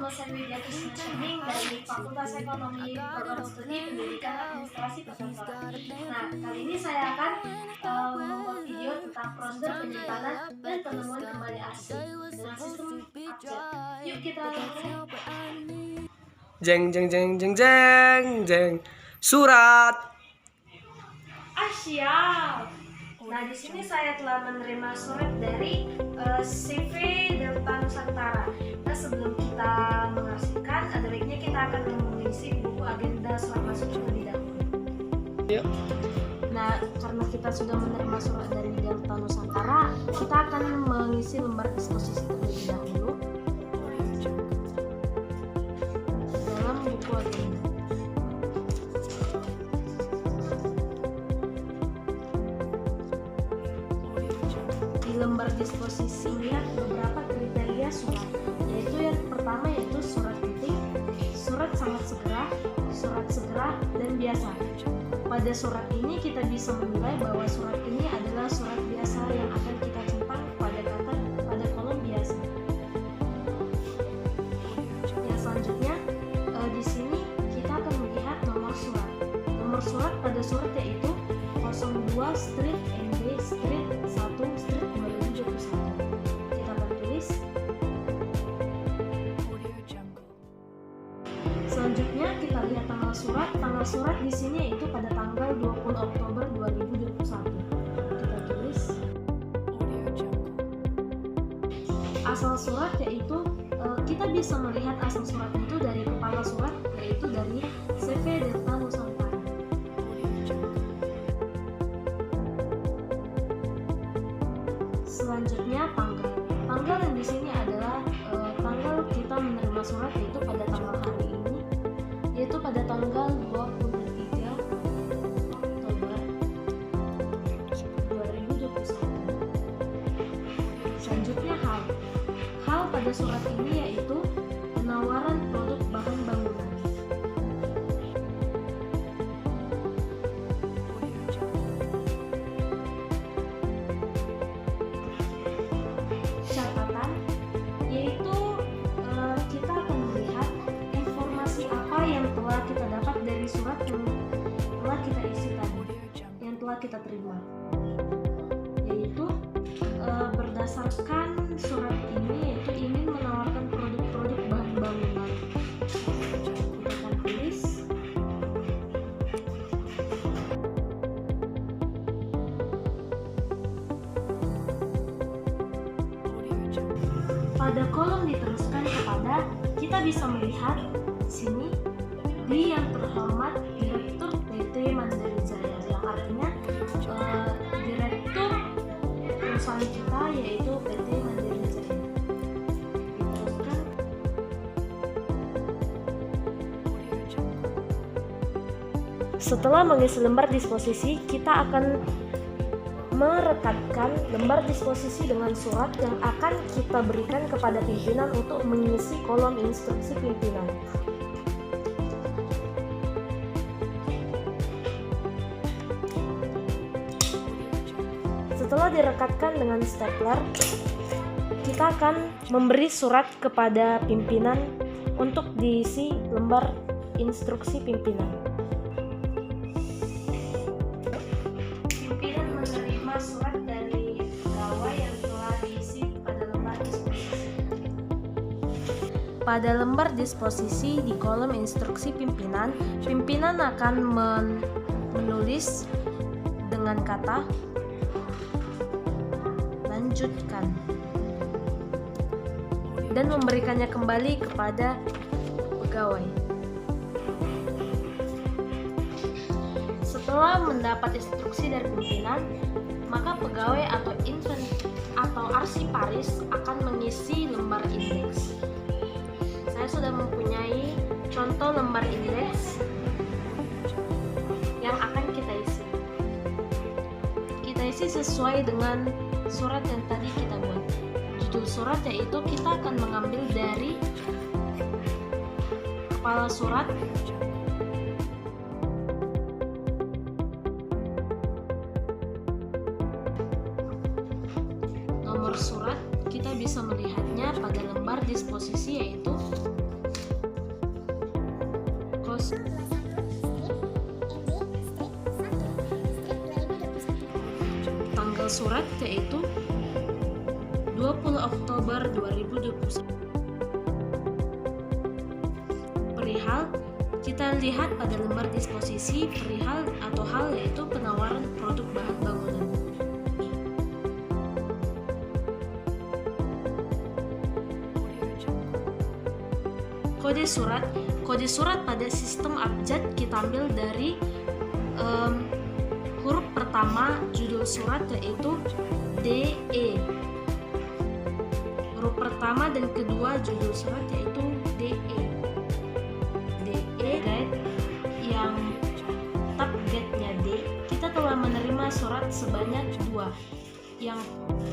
nama saya Widya Kusuma Syahning dari Fakultas Ekonomi Program Studi Pendidikan Administrasi Perkantoran. Nah, kali ini saya akan membuat video tentang prosedur penyimpanan dan penemuan kembali arsip dengan sistem abjad. Yuk kita mulai. Jeng jeng jeng jeng jeng jeng. Surat. Siap. Nah, di sini saya telah menerima surat dari CV Delta Nusantara. Nah, sebelum kita mengarsipkan, ada baiknya kita akan mengisi buku agenda surat masuk terlebih dahulu. Yuk. Nah, karena kita sudah menerima surat dari Delta Nusantara, kita akan mengisi lembar disposisi terlebih dahulu dalam buku agenda. Di lembar disposisi lihat beberapa kriteria surat, yaitu yang pertama yaitu surat penting, surat sangat segera, dan biasa. Pada surat ini kita bisa menilai bahwa surat ini adalah surat biasa yang akan kita centang pada kolom biasa. Yang selanjutnya di sini kita akan melihat nomor surat. Nomor surat pada surat yaitu 02/NB/1/2021. Kita akan tulis. Selanjutnya kita lihat tanggal surat. Tanggal surat di sini yaitu pada tanggal 20 Oktober 2021. Kita tulis. Asal surat yaitu kita bisa melihat asal surat itu dari kepala surat, yaitu dari CV Delta Nusantara. Selanjutnya tanggal. Tanggal yang di sini adalah tanggal kita menerima surat, yaitu pada tanggal hari ini, yaitu pada tanggal 23 Oktober 2021. Selanjutnya hal. Hal pada surat ini yaitu penawaran produk bahan bangunan. Catatan yaitu kita akan melihat informasi apa yang telah kita dapat dari surat yang telah kita isi tadi, yang telah kita terima, yaitu berdasarkan surat ini yaitu ingin menawarkan produk-produk bahan bangunan. Kita akan tulis. Pada kolom diteruskan kepada, kita bisa melihat sini di yang terhormat Direktur PT Mandiri Jaya, yang artinya direktur perusahaan kita yaitu PT Mandiri Jaya. Diteruskan. Setelah mengisi lembar disposisi, kita akan merekatkan lembar disposisi dengan surat yang akan kita berikan kepada pimpinan untuk mengisi kolom instruksi pimpinan. Setelah direkatkan dengan stapler, kita akan memberi surat kepada pimpinan untuk diisi lembar instruksi pimpinan. Surat dari pegawai yang telah diisi pada lembar disposisi. Pada lembar disposisi di kolom instruksi pimpinan, pimpinan akan menulis dengan kata lanjutkan dan memberikannya kembali kepada pegawai. Setelah mendapat instruksi dari pimpinan, maka pegawai atau arsiparis akan mengisi lembar indeks. Saya sudah mempunyai contoh lembar indeks yang akan kita isi. Kita isi sesuai dengan surat yang tadi kita buat. Judul surat yaitu kita akan mengambil dari kepala surat, nomor surat kita bisa melihatnya pada lembar disposisi yaitu tanggal surat yaitu 20 Oktober 2021. Perihal, kita lihat pada lembar disposisi perihal atau hal yaitu penawaran produk bahan bangunan. Kode surat pada sistem abjad kita ambil dari huruf pertama judul surat yaitu DE. Huruf pertama dan kedua judul surat yaitu DE. Guide yang tab guide-nya D, kita telah menerima surat sebanyak 2. Yang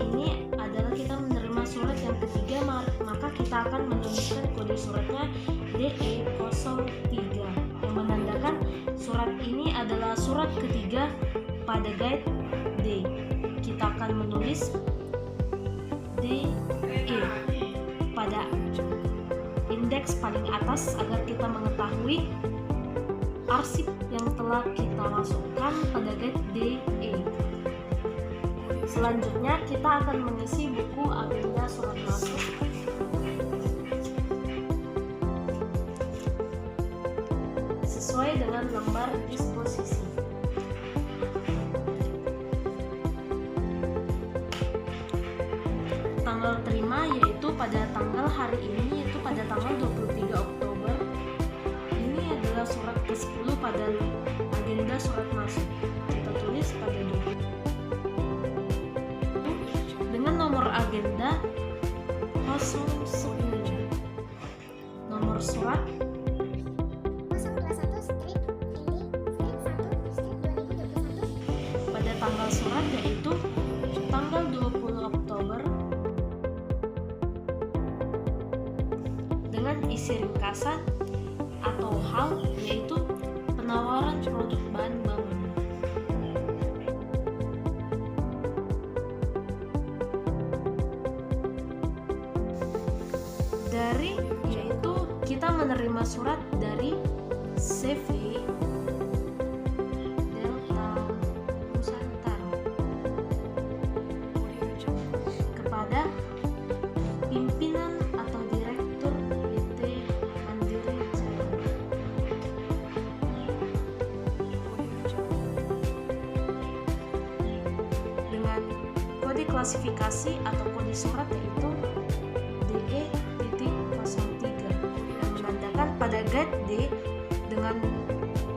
ini adalah kita menerima surat yang ketiga, maka kita akan menuliskan kode suratnya DE03 yang menandakan surat ini adalah surat ketiga pada guide D. Kita akan menulis DE pada indeks paling atas agar kita mengetahui arsip yang telah kita masukkan pada guide DE. Selanjutnya kita akan mengisi buku agenda surat masuk. Sesuai dengan lembar disposisi. Tanggal terima yaitu pada tanggal hari ini, yaitu pada tanggal 23 Oktober. Ini adalah surat ke-10 pada agenda surat masuk. Kita tulis pada 20. Dengan nomor agenda 010. Nomor surat 021/1/2021. Pada tanggal surat yaitu tanggal 20 Oktober. Dengan isi ringkasan atau hal yaitu penawaran produk bahan bangunan. Dari yaitu kita menerima surat dari CV Delta Nusantara kepada pimpinan atau direktur PT Mandiri Jaya. Dengan kode klasifikasi atau kode surat yaitu DE.03 yang menandakan pada guide D dengan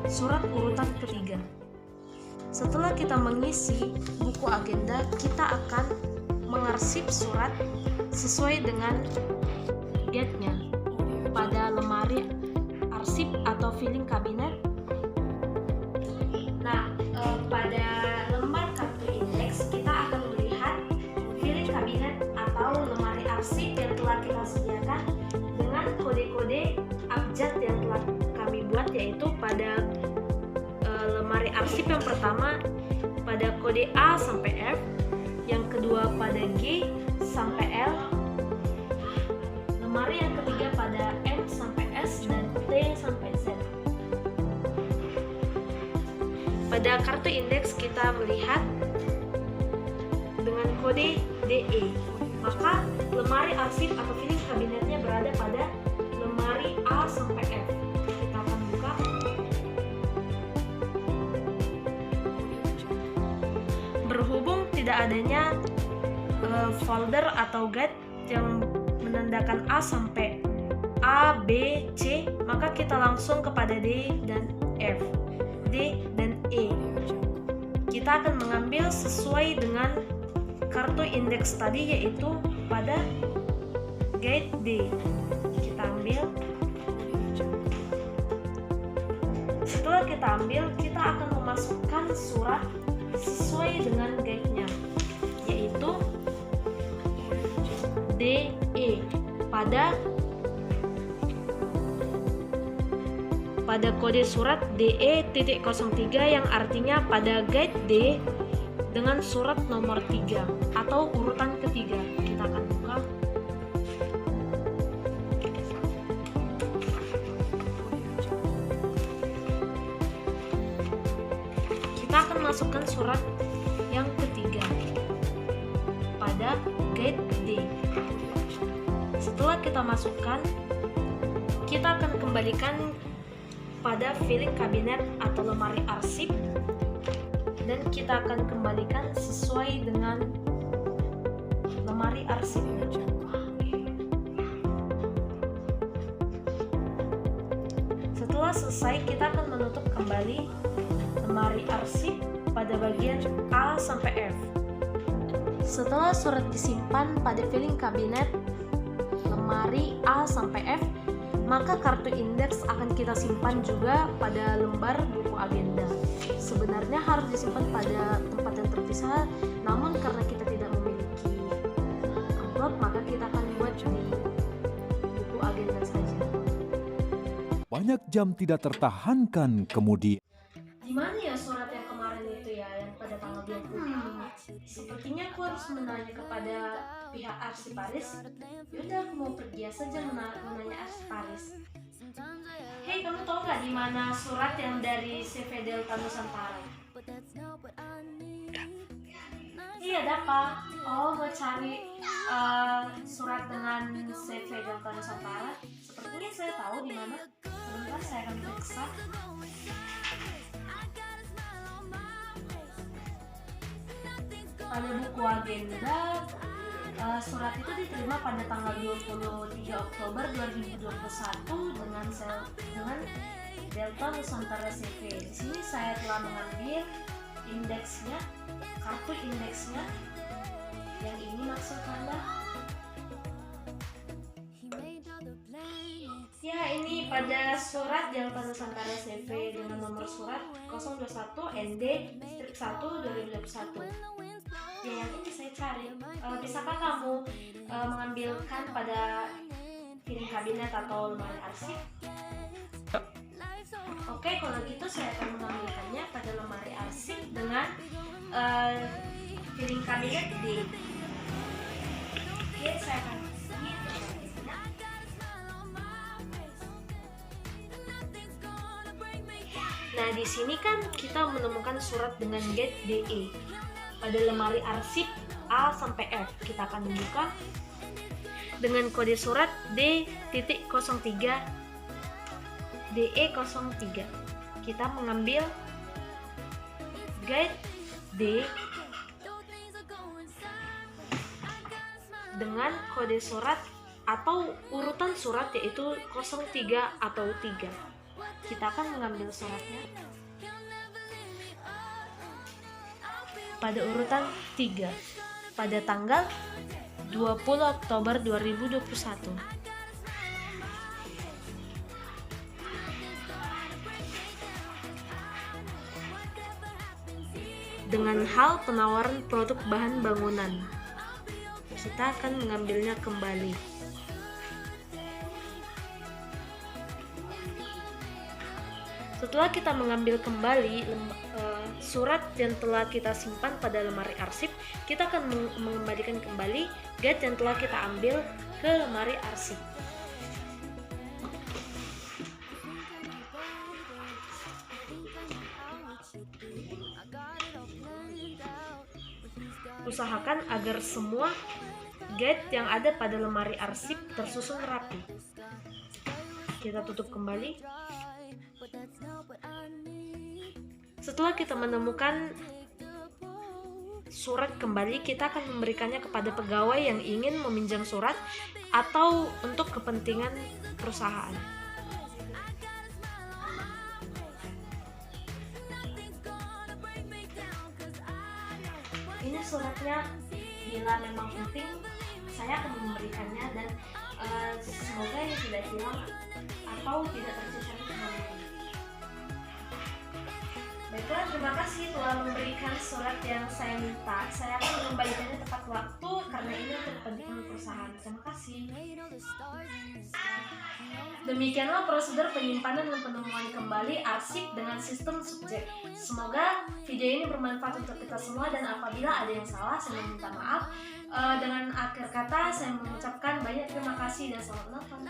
surat urutan ketiga. Setelah kita mengisi buku agenda, kita akan mengarsip surat sesuai dengan guide-nya pada lemari arsip atau filing kabinet. Nah, pada lembar kartu indeks kita akan melihat filing kabinet atau lemari arsip yang telah kita sediakan dengan kode-kode abjad yang telah kami buat, yaitu pada lemari arsip yang pertama pada kode A sampai F, yang kedua pada G sampai L, lemari yang ketiga pada M sampai S dan T sampai Z. Pada kartu indeks kita melihat dengan kode DE, maka lemari arsip atau filing kabinetnya berada pada lemari A sampai F. Kita akan buka. Berhubung tidak adanya folder atau guide yang menandakan A sampai A, B, C, maka kita langsung kepada D dan F, D dan E. Kita akan mengambil sesuai dengan kartu indeks tadi, yaitu pada guide D. Kita ambil. Setelah kita ambil, kita akan memasukkan surat sesuai dengan guide-nya, yaitu DE pada kode surat DE.03 yang artinya pada guide D dengan surat nomor 3 atau urutan ketiga. Kita akan buka. Kita akan masukkan surat yang ketiga. pada gate D. Setelah kita masukkan, kita akan kembalikan pada filing kabinet atau lemari arsip, dan kita akan kembalikan sesuai dengan lemari arsipnya. Setelah selesai, kita akan menutup kembali lemari arsip pada bagian A sampai F. Setelah surat disimpan pada filing kabinet lemari A sampai F, maka kartu indeks akan kita simpan juga pada lembar buku agenda. Sebenarnya harus disimpan pada tempat yang terpisah, namun karena kita tidak memiliki amplop, maka kita akan buat di buku agenda saja. Banyak jam tidak tertahankan kemudian. Di mana ya surat yang kemarin itu ya, yang pada tanggal 20? Sepertinya aku harus menanya kepada pihak arsiparis. Yaudah, aku mau pergi saja menanya arsiparis. Hei, kamu tahu nggak di mana surat yang dari CV Delta Nusantara? Iya, dapat. Oh, mau cari surat dengan CV Delta Nusantara? Sepertinya saya tahu di mana. Sebentar, saya akan periksa. Pada buku agenda, surat itu diterima pada tanggal 23 Oktober 2021 dengan Delta Nusantara CV. Di sini saya telah mengambil indeksnya, kartu indeksnya, yang ini maksud Anda. Ya, ini pada surat Delta Nusantara CV dengan nomor surat 021 ND 1 2021. Ya, yang ini saya cari. Bisakah kamu mengambilkan pada piring kabinet atau lemari arsip? Oke, kalau gitu saya akan mengambilkannya pada lemari arsip dengan piring kabinet D. Oke, saya akan Nah, di sini kan kita menemukan surat dengan gate DE pada lemari arsip A sampai F. Kita akan membuka dengan kode surat D.03 DE03. Kita mengambil gate D dengan kode surat atau urutan surat yaitu 03 atau 3. Kita akan mengambil suratnya pada urutan 3 pada tanggal 20 Oktober 2021. Dengan hal penawaran produk bahan bangunan, kita akan mengambilnya kembali. Setelah kita mengambil kembali surat yang telah kita simpan pada lemari arsip, kita akan mengembalikan kembali gate yang telah kita ambil ke lemari arsip. Usahakan agar semua gate yang ada pada lemari arsip tersusun rapi. Kita tutup kembali. Setelah kita menemukan surat kembali, kita akan memberikannya kepada pegawai yang ingin meminjam surat atau untuk kepentingan perusahaan. Ini suratnya, bila memang penting, saya akan memberikannya dan semoga ini tidak hilang atau tidak tercecer kembali. Baiklah, terima kasih telah memberikan surat yang saya minta. Saya akan mengembalikannya tepat waktu karena ini untuk kepentingan perusahaan. Terima kasih. Demikianlah prosedur penyimpanan dan penemuan kembali arsip dengan sistem subjek. Semoga video ini bermanfaat untuk kita semua, dan apabila ada yang salah saya meminta maaf. Dengan akhir kata saya mengucapkan banyak terima kasih dan selamat menonton.